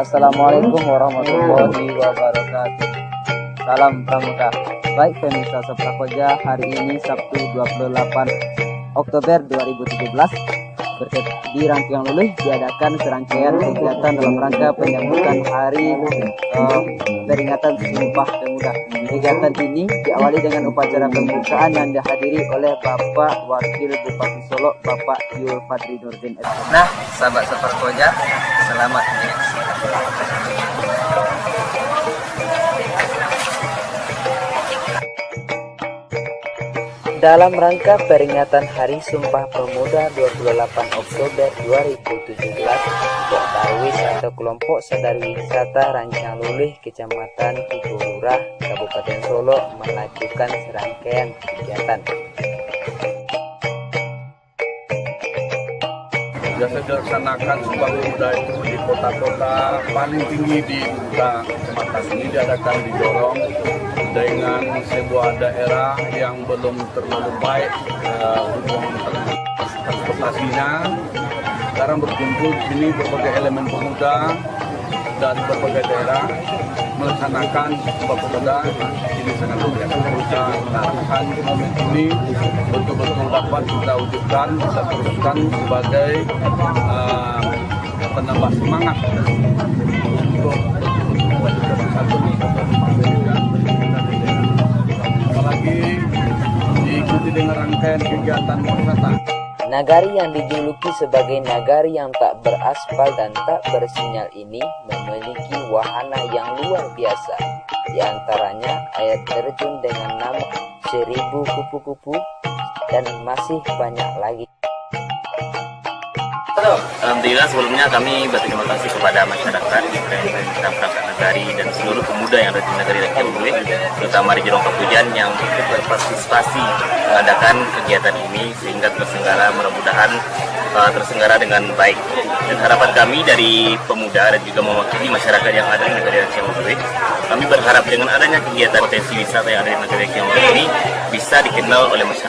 Assalamualaikum warahmatullahi wabarakatuh. Salam Pramuka. Baik pemirsa Seprakoja, hari ini Sabtu 28 Oktober 2017 di Rangkaian Luluh diadakan serangkaian kegiatan dalam rangka penyambutan hari peringatan Sumpah Pemuda. Kegiatan ini diawali dengan upacara pembukaan yang dihadiri oleh Bapak Wakil Bupati Solo, Bapak Yul Fadri Nurdin. Nah, sahabat Seprakoja, selamat menyaksikan. Dalam rangka peringatan Hari Sumpah Pemuda 28 Oktober 2017, Pok Darwis atau kelompok sadar wisata Rangkaian Luluh Kecamatan Kibulurah, Kabupaten Solo melakukan serangkaian kegiatan. Biasa dilaksanakan Sumpah Pemuda itu di kota-kota paling tinggi di kecamatan ini diadakan di Jorong dengan sebuah daerah yang belum terlalu baik hubungan transportasinya. Sekarang berkumpul di sini berbagai elemen pemuda dari berbagai daerah melaksanakan Sumpah Pemuda. Ini sangat luar biasa. Kita harapkan momen ini betul-betul dapat kita wujudkan, kita teruskan sebagai penambah semangat untuk bersatu apalagi diikuti dengan rangkaian kegiatan wisata. Nagari yang dijuluki sebagai nagari yang tak beraspal dan tak bersinyal ini memiliki wahana yang luar biasa. Di antaranya air terjun dengan nama 1000 kupu-kupu dan masih banyak lagi. Alhamdulillah, sebelumnya kami berterima kasih kepada masyarakat pemerintah perangkat nagari dan seluruh pemuda yang ada di Nagari Rangkaian Luluh, terutama di Jorong Kapujan yang ikut berpartisipasi mengadakan kegiatan ini sehingga mudah-mudahan terselenggara dengan baik. Dan harapan kami dari pemuda dan juga mewakili masyarakat yang ada di Nagari Rangkaian Luluh, kami berharap dengan adanya kegiatan potensi wisata yang ada di Nagari Rangkaian Luluh ini bisa dikenal oleh masyarakat.